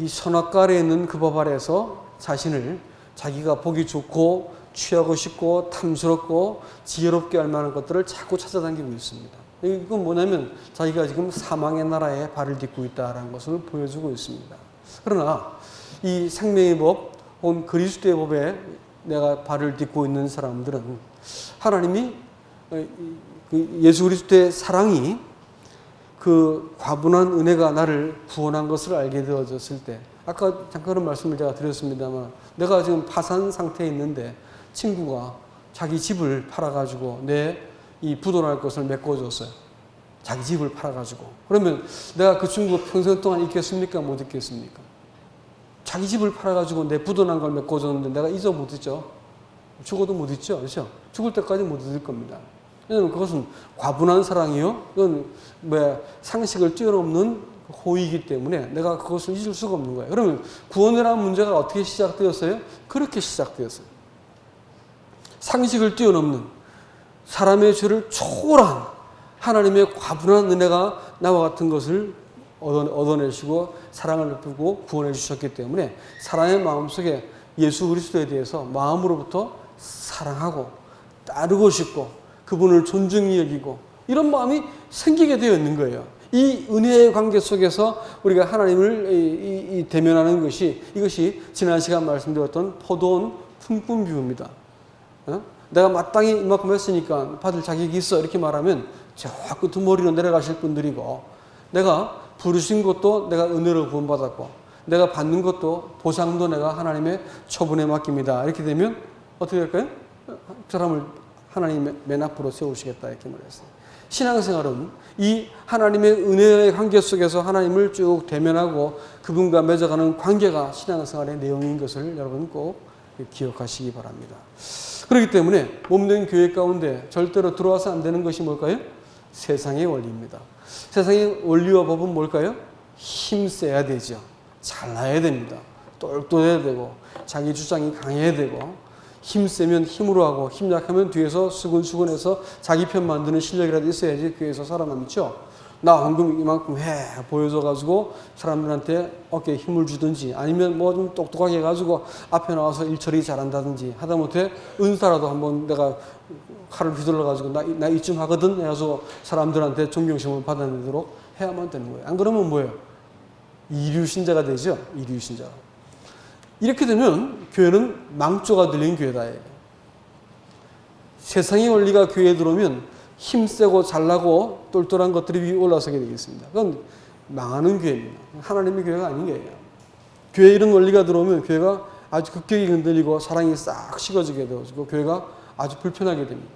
선악과 아래에 있는 그 법 아래에서 자신을 자기가 보기 좋고 취하고 싶고 탐스럽고 지혜롭게 할 만한 것들을 자꾸 찾아다니고 있습니다. 이건 뭐냐면 자기가 지금 사망의 나라에 발을 딛고 있다는 것을 보여주고 있습니다. 그러나 이 생명의 법 혹은 그리스도의 법에 내가 발을 딛고 있는 사람들은 하나님이 예수 그리스도의 사랑이 그 과분한 은혜가 나를 구원한 것을 알게 되어졌을 때 아까 잠깐 그런 말씀을 제가 드렸습니다만 내가 지금 파산 상태에 있는데 친구가 자기 집을 팔아가지고 내 이 부도날 것을 메꿔줬어요. 자기 집을 팔아가지고. 그러면 내가 그 친구 평생 동안 있겠습니까? 못 있겠습니까? 자기 집을 팔아가지고 내 부도난 걸 메꿔줬는데 내가 잊어 못 잊죠? 죽어도 못 잊죠? 그렇죠? 죽을 때까지 못 잊을 겁니다. 왜냐하면 그것은 과분한 사랑이요. 그건 상식을 뛰어넘는 호의이기 때문에 내가 그것을 잊을 수가 없는 거예요. 그러면 구원이라는 문제가 어떻게 시작되었어요? 그렇게 시작되었어요. 상식을 뛰어넘는 사람의 죄를 초월한 하나님의 과분한 은혜가 나와 같은 것을 얻어내시고 사랑을 베푸고 구원해 주셨기 때문에 사람의 마음속에 예수 그리스도에 대해서 마음으로부터 사랑하고 따르고 싶고 그분을 존중히 여기고 이런 마음이 생기게 되어 있는 거예요. 이 은혜의 관계 속에서 우리가 하나님을 대면하는 이것이 지난 시간 말씀드렸던 포도원 품꾼 비유입니다. 내가 마땅히 이만큼 했으니까 받을 자격이 있어 이렇게 말하면 저 끝 머리로 내려가실 분들이고 내가 부르신 것도 내가 은혜로 구원받았고 내가 받는 것도 보상도 내가 하나님의 처분에 맡깁니다. 이렇게 되면 어떻게 될까요? 사람을 하나님의 맨 앞으로 세우시겠다 이렇게 말했어요. 신앙생활은 이 하나님의 은혜의 관계 속에서 하나님을 쭉 대면하고 그분과 맺어가는 관계가 신앙생활의 내용인 것을 여러분 꼭 기억하시기 바랍니다. 그렇기 때문에 몸된 교회 가운데 절대로 들어와서 안 되는 것이 뭘까요? 세상의 원리입니다. 세상의 원리와 법은 뭘까요? 힘세야 되죠. 잘나야 됩니다. 똘똘해야 되고 자기 주장이 강해야 되고 힘세면 힘으로 하고 힘 약하면 뒤에서 수근수근해서 자기 편 만드는 실력이라도 있어야지 교회에서 살아남죠. 나 헌금 이만큼 해 보여줘가지고 사람들한테 어깨에 힘을 주든지 아니면 뭐 좀 똑똑하게 해가지고 앞에 나와서 일처리 잘한다든지 하다못해 은사라도 한번 내가 칼을 휘둘러가지고 나 이쯤 하거든 해서 사람들한테 존경심을 받아내도록 해야만 되는 거예요. 안 그러면 뭐예요? 이류신자가 되죠. 이류신자. 이렇게 되면 교회는 망조가 들린 교회다. 세상의 원리가 교회에 들어오면 힘세고 잘나고 똘똘한 것들이 위에 올라서게 되겠습니다. 그건 망하는 교회입니다. 하나님의 교회가 아닌 거예요. 교회에 이런 원리가 들어오면 교회가 아주 급격히 흔들리고 사랑이 싹 식어지게 되어지고 교회가 아주 불편하게 됩니다.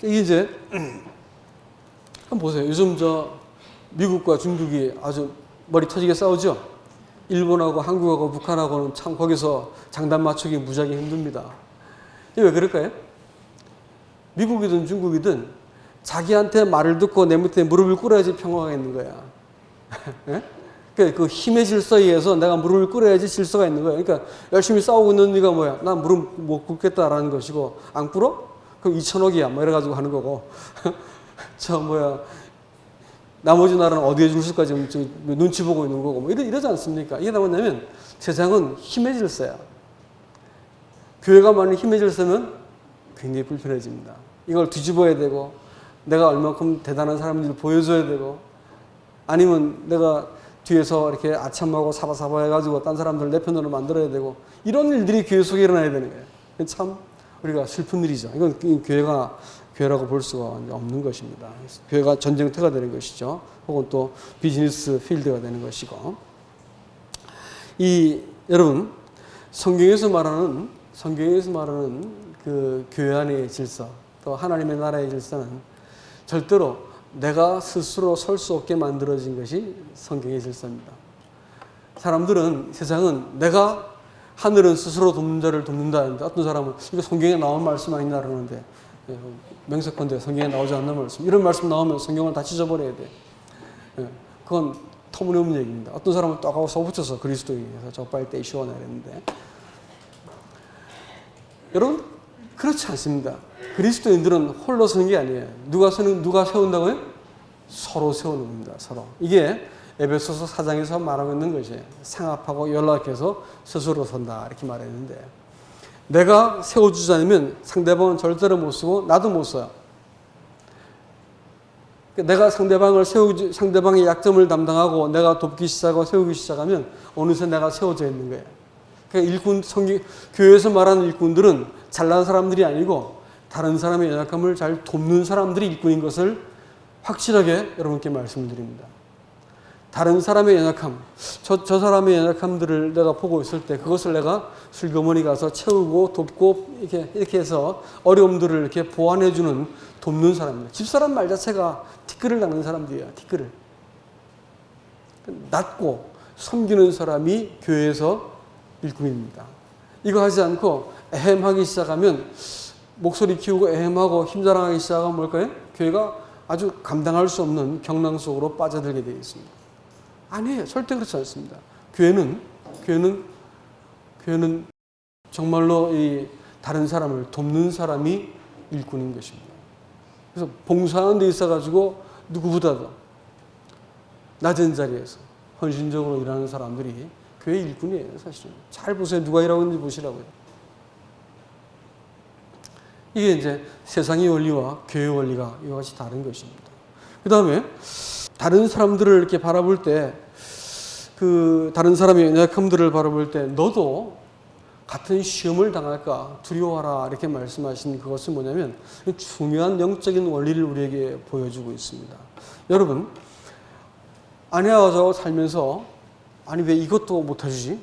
이게 이제 한번 보세요. 요즘 미국과 중국이 아주 머리 터지게 싸우죠. 일본하고 한국하고 북한하고는 참 거기서 장단 맞추기 무지하게 힘듭니다. 이게 왜 그럴까요? 미국이든 중국이든 자기한테 말을 듣고 내 밑에 무릎을 꿇어야지 평화가 있는 거야. 그 힘의 질서에 의해서 내가 무릎을 꿇어야지 질서가 있는 거야. 그러니까 열심히 싸우고 있는 네가 뭐야? 나 무릎 못 꿇겠다라는 것이고 안 꿇어? 그럼 2천억이야. 뭐 이래가지고 하는 거고. 나머지 나라는 어디에 줄 수까 지금 눈치 보고 있는 거고 뭐 이러지 않습니까? 이게 뭐냐면 세상은 힘의 질서야. 교회가 만약 힘의 질서면 굉장히 불편해집니다. 이걸 뒤집어야 되고 내가 얼마큼 대단한 사람인지 보여줘야 되고 아니면 내가 뒤에서 이렇게 아참하고 사바사바 해가지고 딴 사람들 내 편으로 만들어야 되고 이런 일들이 교회 속에 일어나야 되는 거예요. 참 우리가 슬픈 일이죠. 이건 교회라고 볼 수가 없는 것입니다. 교회가 전쟁터가 되는 것이죠. 혹은 또 비즈니스 필드가 되는 것이고. 여러분 성경에서 말하는 그 교회 안의 질서, 또 하나님의 나라의 질서는 절대로 내가 스스로 설 수 없게 만들어진 것이 성경의 질서입니다. 세상은 하늘은 스스로 돕는 자를 돕는다 하는데 어떤 사람은 이거 성경에 나온 말씀 아니냐 그러는데 맹세컨대 성경에 나오지 않는 말씀, 이런 말씀 나오면 성경을 다 찢어버려야 돼. 그건 터무니없는 얘기입니다. 어떤 사람은 또 하고 써붙여서 그리스도인에서 저 빨리 떼시오나 이랬는데 여러분 그렇지 않습니다. 그리스도인들은 홀로 서는 게 아니에요. 누가 세운다고요? 서로 세우는 겁니다. 서로. 이게 에베소서 4장에서 말하고 있는 것이에요. 상합하고 연락해서 스스로 선다 이렇게 말했는데 내가 세워주지 않으면 상대방은 절대로 못 쓰고 나도 못 써요. 내가 상대방의 약점을 담당하고 내가 돕기 시작하고 세우기 시작하면 어느새 내가 세워져 있는 거예요. 그러니까 교회에서 말하는 일꾼들은 잘난 사람들이 아니고 다른 사람의 연약함을 잘 돕는 사람들이 일꾼인 것을 확실하게 여러분께 말씀을 드립니다. 다른 사람의 연약함, 저 사람의 연약함들을 내가 보고 있을 때 그것을 내가 슬그머니 가서 채우고 돕고 이렇게 해서 어려움들을 이렇게 보완해주는 돕는 사람입니다. 집사람 말 자체가 티끌을 닦는 사람들이에요. 티끌을. 낫고 섬기는 사람이 교회에서 일꾼입니다. 이거 하지 않고 애헴하기 시작하면 목소리 키우고 애헴하고 힘자랑하기 시작하면 뭘까요? 교회가 아주 감당할 수 없는 경랑 속으로 빠져들게 되어 있습니다. 아니에요. 절대 그렇지 않습니다. 교회는 정말로 이 다른 사람을 돕는 사람이 일꾼인 것입니다. 그래서 봉사하는 데 있어가지고 누구보다도 낮은 자리에서 헌신적으로 일하는 사람들이 교회 일꾼이에요. 사실은. 잘 보세요. 누가 일하고 있는지 보시라고요. 이게 이제 세상의 원리와 교회 원리가 이와 같이 다른 것입니다. 그 다음에 다른 사람들을 이렇게 바라볼 때, 다른 사람의 연약함들을 바라볼 때, 너도 같은 시험을 당할까 두려워하라 이렇게 말씀하신 그것은 뭐냐면 중요한 영적인 원리를 우리에게 보여주고 있습니다. 여러분, 아내와 저 살면서 아니 왜 이것도 못 해주지?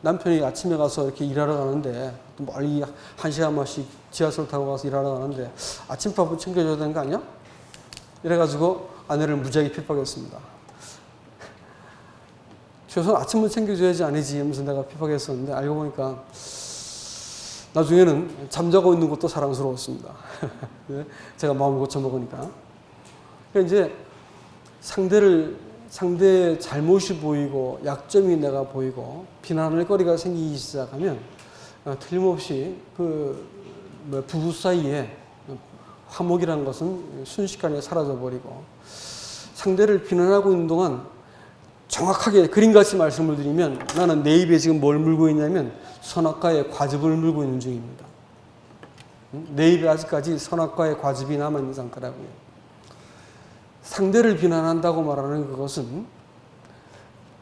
남편이 아침에 가서 이렇게 일하러 가는데 또 멀리 1시간만씩 지하철 타고 가서 일하러 가는데 아침밥은 챙겨줘야 되는 거 아니야? 이래가지고 아내를 무지하게 핍박했습니다. 최소한 아침은 챙겨줘야지 아니지 하면서 내가 핍박했었는데 알고 보니까 나중에는 잠자고 있는 것도 사랑스러웠습니다. 제가 마음을 고쳐먹으니까. 그러니까 이제 상대의 잘못이 보이고 약점이 내가 보이고 비난할 거리가 생기기 시작하면 틀림없이 부부 사이에 화목이라는 것은 순식간에 사라져버리고 상대를 비난하고 있는 동안 정확하게 그림같이 말씀을 드리면 나는 내 입에 지금 뭘 물고 있냐면 선악과의 과즙을 물고 있는 중입니다. 내 입에 아직까지 선악과의 과즙이 남아있는 상태라고요. 상대를 비난한다고 말하는 그것은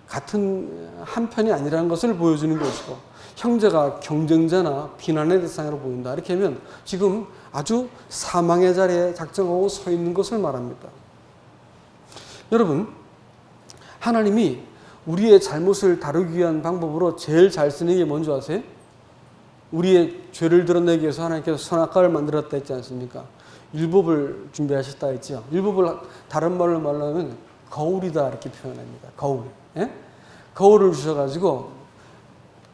같은 한편이 아니라는 것을 보여주는 것이고 형제가 경쟁자나 비난의 대상으로 보인다. 이렇게 하면 지금 아주 사망의 자리에 작정하고 서 있는 것을 말합니다. 여러분, 하나님이 우리의 잘못을 다루기 위한 방법으로 제일 잘 쓰는 게 뭔지 아세요? 우리의 죄를 드러내기 위해서 하나님께서 선악과를 만들었다 했지 않습니까? 율법을 준비하셨다 했죠. 율법을 다른 말로 말하면 거울이다 이렇게 표현합니다. 거울. 예? 거울을 주셔가지고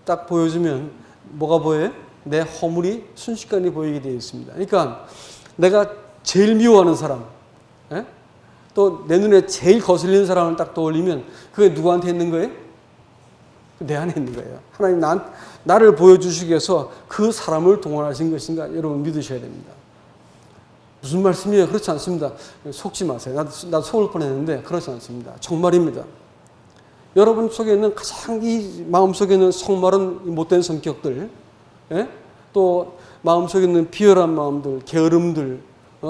딱 보여주면 뭐가 보여요? 내 허물이 순식간에 보이게 되어 있습니다. 그러니까 내가 제일 미워하는 사람, 예? 또 내 눈에 제일 거슬리는 사람을 딱 떠올리면 그게 누구한테 있는 거예요? 내 안에 있는 거예요. 하나님 나를 보여주시기 위해서 그 사람을 동원하신 것인가 여러분 믿으셔야 됩니다. 무슨 말씀이에요? 그렇지 않습니다. 속지 마세요. 나도 속을 뻔했는데 그렇지 않습니다. 정말입니다. 여러분 속에 있는 가장 이 마음속에 있는 속마른 못된 성격들, 예? 또 마음속에 있는 비열한 마음들, 게으름들,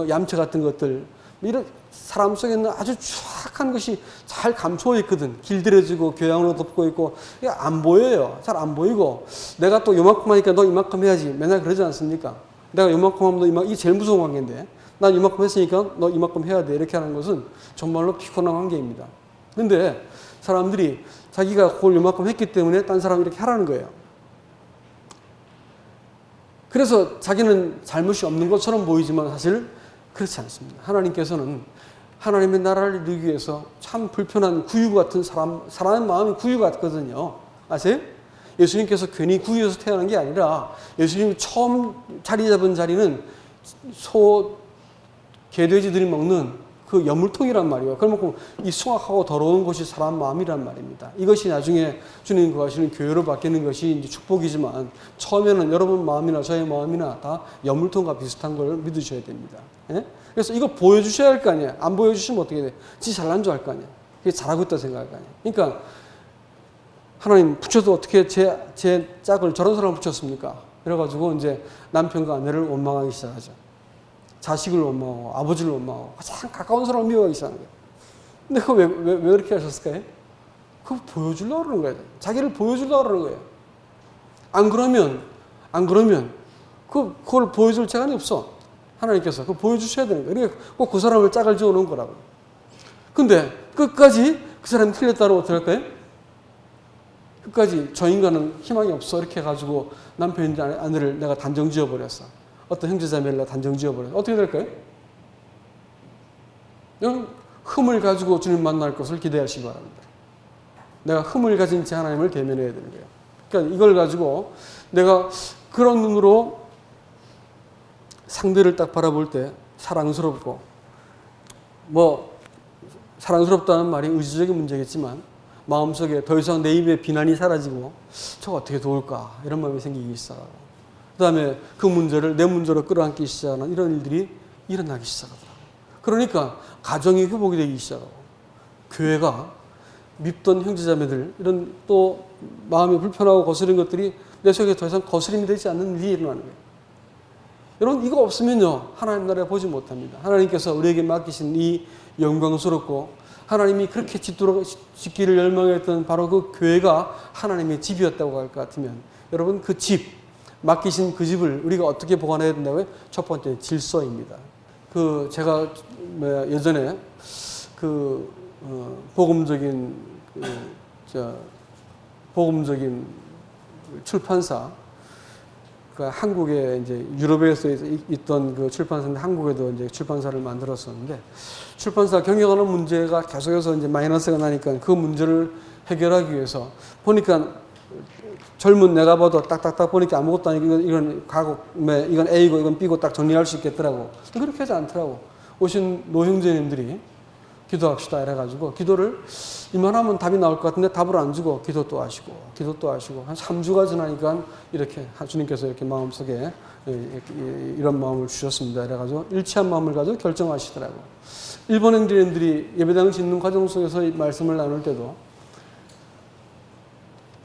얌체 같은 것들, 이런 사람 속에 있는 아주 추악한 것이 잘 감춰 있거든. 길들여지고 교양으로 덮고 있고 이게 안 보여요. 잘 안 보이고 내가 또 요만큼 하니까 너 이만큼 해야지. 맨날 그러지 않습니까? 내가 요만큼 하면 너 이만큼, 이게 제일 무서운 관계인데 난 이만큼 했으니까 너 이만큼 해야 돼. 이렇게 하는 것은 정말로 피곤한 관계입니다. 그런데 사람들이 자기가 그걸 요만큼 했기 때문에 딴 사람 이렇게 하라는 거예요. 그래서 자기는 잘못이 없는 것처럼 보이지만 사실 그렇지 않습니다. 하나님께서는 하나님의 나라를 이루기 위해서 참 불편한 구유 같은 사람의 마음이 구유 같거든요. 아세요? 예수님께서 괜히 구유에서 태어난 게 아니라 예수님이 처음 자리 잡은 자리는 개돼지들이 먹는 그 여물통이란 말이에요. 그러면 이 숭악하고 더러운 것이 사람 마음이란 말입니다. 이것이 나중에 주님 구하시는 교회로 바뀌는 것이 이제 축복이지만 처음에는 여러분 마음이나 저의 마음이나 다 여물통과 비슷한 걸 믿으셔야 됩니다. 예? 그래서 이거 보여주셔야 할 거 아니에요. 안 보여주시면 어떻게 돼? 지 잘난 줄 알 거 아니에요. 그게 잘하고 있다 생각할 거 아니에요. 그러니까 하나님 붙여도 어떻게 제 짝을 저런 사람 붙였습니까? 그래가지고 이제 남편과 아내를 원망하기 시작하죠. 자식을 원망하고 아버지를 원망하고 가장 가까운 사람을 미워하기 시작하는 거예요. 근데 그거 왜 그렇게 하셨을까요? 그거 보여주려고 그러는 거예요. 자기를 보여주려고 그러는 거예요. 안 그러면 그걸 보여줄 재간이 없어. 하나님께서 그거 보여주셔야 되는 거예요. 그러니까 꼭 그 사람을 짝을 지어놓은 거라고. 근데 끝까지 그 사람이 틀렸다고 어떻게 할까요? 끝까지 저 인간은 희망이 없어 이렇게 해가지고 남편이나 아내를 내가 단정 지어버렸어. 어떤 형제자매를 단정 지어버렸어. 어떻게 될까요? 흠을 가지고 주님 만날 것을 기대하시기 바랍니다. 내가 흠을 가진 제 하나님을 대면해야 되는 거예요. 그러니까 이걸 가지고 내가 그런 눈으로 상대를 딱 바라볼 때 사랑스럽고 사랑스럽다는 말이 의지적인 문제겠지만 마음속에 더 이상 내 입에 비난이 사라지고 저거 어떻게 도울까 이런 마음이 생기기 시작하고 그 다음에 그 문제를 내 문제로 끌어안기 시작하는 이런 일들이 일어나기 시작하더라고요. 그러니까 가정이 회복이 되기 시작하고 교회가 밉던 형제자매들 이런 또 마음이 불편하고 거스린 것들이 내 속에 더 이상 거스림이 되지 않는 일이 일어나는 거예요. 여러분 이거 없으면요 하나님 나라에 보지 못합니다. 하나님께서 우리에게 맡기신 이 영광스럽고 하나님이 그렇게 짓기를 열망했던 바로 그 교회가 하나님의 집이었다고 할 것 같으면 여러분 그 집, 맡기신 그 집을 우리가 어떻게 보관해야 된다고요? 첫 번째 질서입니다. 제가 예전에 복음적인 출판사 한국에 이제 유럽에서 있던 그 출판사인데 한국에도 이제 출판사를 만들었었는데 출판사 경영하는 문제가 계속해서 이제 마이너스가 나니까 그 문제를 해결하기 위해서 보니까 젊은 내가 봐도 딱딱딱 보니까 아무것도 아니고 이건 이건 A고 이건 B고 딱 정리할 수 있겠더라고. 그렇게 하지 않더라고. 오신 노형제님들이 기도합시다 이래가지고 기도를 이만하면 답이 나올 것 같은데 답을 안 주고 기도 또 하시고 한 3주가 지나니까 이렇게 주님께서 이렇게 마음속에 이런 마음을 주셨습니다. 이래가지고 일치한 마음을 가지고 결정하시더라고. 일본 행정인들이 예배당을 짓는 과정 속에서 이 말씀을 나눌 때도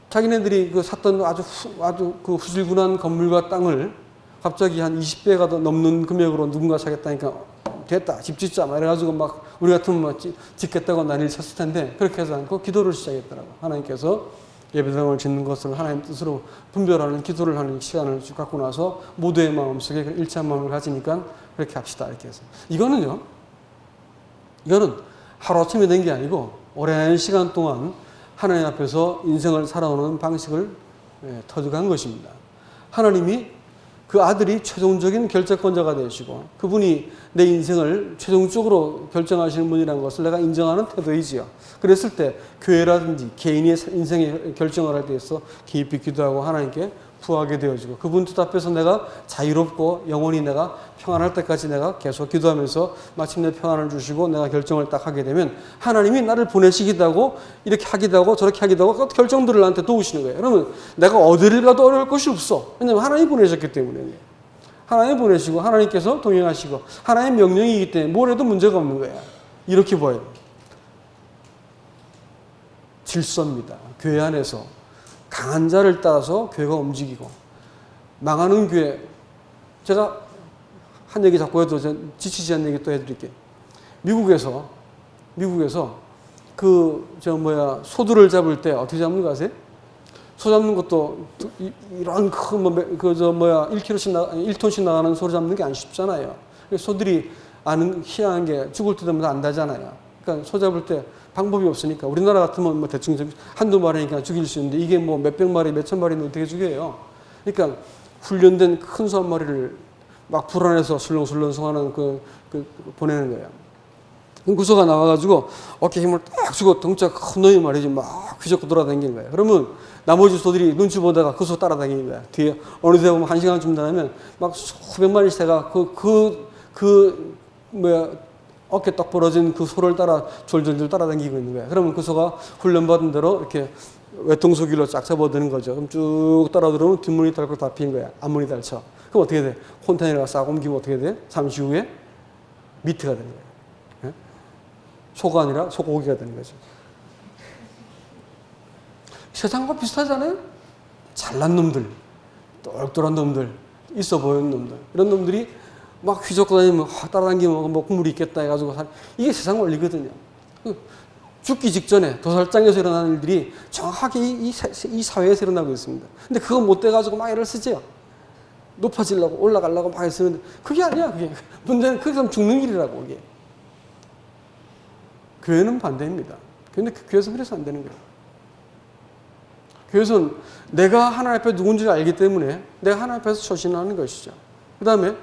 자기네들이 샀던 아주 그 후질근한 건물과 땅을 갑자기 한 20배가 더 넘는 금액으로 누군가 사겠다니까 됐다 집 짓자 이래가지고 막 우리 같으면 짓겠다고 난리를 쳤을 텐데 그렇게 하지 않고 기도를 시작했더라고. 하나님께서 예배당을 짓는 것을 하나님 뜻으로 분별하는 기도를 하는 시간을 갖고 나서 모두의 마음속에 일치한 마음을 가지니까 그렇게 합시다 이렇게 해서 이거는 하루아침에 된 게 아니고 오랜 시간 동안 하나님 앞에서 인생을 살아오는 방식을 터득한 것입니다. 하나님이 그 아들이 최종적인 결정권자가 되시고 그분이 내 인생을 최종적으로 결정하시는 분이라는 것을 내가 인정하는 태도이지요. 그랬을 때 교회라든지 개인의 인생의 결정을 할 때에서 깊이 기도하고 하나님께 구하게 되어지고 그분 뜻 앞에서 내가 자유롭고 영원히 내가 평안할 때까지 내가 계속 기도하면서 마침내 평안을 주시고 내가 결정을 딱 하게 되면 하나님이 나를 보내시기도 하고 이렇게 하기도 하고 저렇게 하기도 하고 그 결정들을 나한테 도우시는 거예요. 그러면 내가 어디를 가도 어려울 것이 없어. 왜냐하면 하나님이 보내셨기 때문에. 하나님 보내시고 하나님께서 동행하시고 하나님 명령이기 때문에 뭘 해도 문제가 없는 거야. 이렇게 보여요. 질서입니다. 교회 안에서 강한 자를 따라서 교회가 움직이고 망하는 교회, 제가 한 얘기 자꾸 해도 지치지 않는 얘기 또 해드릴게요. 미국에서 소들을 잡을 때 어떻게 잡는 거 아세요? 소 잡는 것도 이런 큰 1kg씩 나가는 소를 잡는 게 안 쉽잖아요. 소들이 희한한 게 죽을 때 되면 안다잖아요. 그러니까 소 잡을 때 방법이 없으니까 우리나라 같으면 뭐 대충 한두 마리니까 죽일 수 있는데 이게 뭐 몇백 마리, 몇천 마리는 어떻게 죽여요? 그러니까 훈련된 큰 소 한 마리를 막 불안해서 술렁술렁하는 보내는 거예요. 그 소가 나와가지고 어깨 힘을 딱 주고 덩치가 큰 놈이 말이지 막 휘젓고 돌아다니는 거예요. 그러면 나머지 소들이 눈치 보다가 그 소 따라다니는 거야. 뒤에 어느 데 보면 1시간쯤 지나면 막 수백 마리 새가 어깨 딱 벌어진 그 소를 따라 졸졸졸 따라다니고 있는 거야. 그러면 그 소가 훈련받은 대로 이렇게 외통소 길로 쫙 잡아드는 거죠. 그럼 쭉 따라 들어오면 뒷문이 닳고 다 피는 거야. 앞문이 닳죠. 그럼 어떻게 돼? 컨테이너가 싹 옮기면 어떻게 돼? 잠시 후에 미트가 되는 거예요. 소가 아니라 소고기가 되는 거죠. 세상과 비슷하잖아요? 잘난 놈들, 똘똘한 놈들, 있어 보이는 놈들. 이런 놈들이 막 휘젓고 다니면 따라다니면 뭐 국물이 있겠다 해가지고 이게 세상 원리거든요. 죽기 직전에 도살장에서 일어나는 일들이 정확하게 이 사회에서 일어나고 있습니다. 근데 그거 못 돼가지고 막 애를 쓰죠. 높아지려고 올라가려고 막 쓰는데 그게 아니야. 그게 문제는 그게 죽는 길이라고. 그게. 교회는 반대입니다. 근데 교회에서 그래서 안 되는 거예요. 교회에서는 내가 하나님 앞에 누군지 알기 때문에 내가 하나님 앞에서 처신하는 것이죠. 그 다음에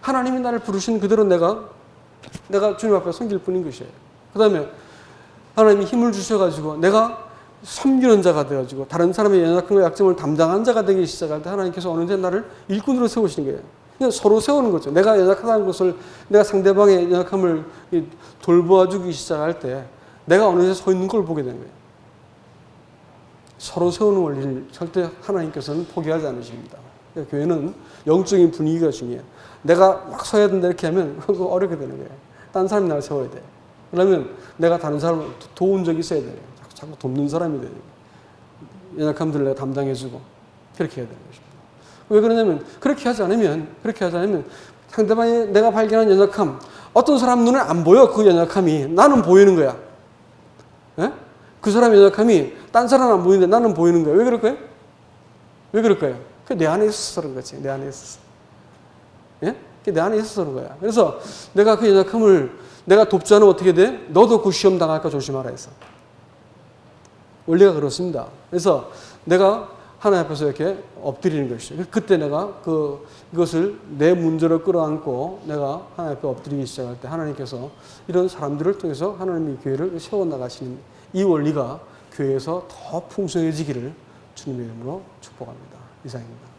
하나님이 나를 부르신 그대로 내가 주님 앞에 섬길 뿐인 것이에요. 그 다음에 하나님이 힘을 주셔가지고 내가 섬기는 자가 되어가지고 다른 사람의 연약함과 약점을 담당한 자가 되기 시작할 때 하나님께서 어느새 나를 일꾼으로 세우시는 거예요. 그냥 서로 세우는 거죠. 내가 연약하다는 것을 내가 상대방의 연약함을 돌보아주기 시작할 때 내가 어느새 서 있는 걸 보게 되는 거예요. 서로 세우는 원리를 절대 하나님께서는 포기하지 않으십니다. 교회는 영적인 분위기가 중요해요. 내가 막 서야 된다 이렇게 하면 그거 어렵게 되는 거예요. 다른 사람이 나를 세워야 돼. 그러면 내가 다른 사람을 도운 적이 있어야 돼요. 자꾸 돕는 사람이 돼요. 연약함들을 내가 담당해주고 그렇게 해야 되는 것입니다. 왜 그러냐면 그렇게 하지 않으면 상대방이 내가 발견한 연약함, 어떤 사람 눈에 안 보여. 그 연약함이 나는 보이는 거야. 예? 그 사람의 연약함이 딴 사람은 안 보이는데 나는 보이는 거야. 왜 그럴까요? 왜 그럴까요? 그게 내 안에 있어서 그런 거지. 내 안에 있어서. 예? 그게 내 안에 있어서 그런 거야. 그래서 내가 그 연약함을 내가 돕지 않으면 어떻게 돼? 너도 그 시험 당할까 조심하라 해서. 원리가 그렇습니다. 그래서 내가 하나님 앞에서 이렇게 엎드리는 것이죠. 그때 내가 그것을 내 문제로 끌어안고 내가 하나님 앞에 엎드리기 시작할 때 하나님께서 이런 사람들을 통해서 하나님의 교회를 세워나가시는 이 원리가 교회에서 더 풍성해지기를 주님의 이름으로 축복합니다. 이상입니다.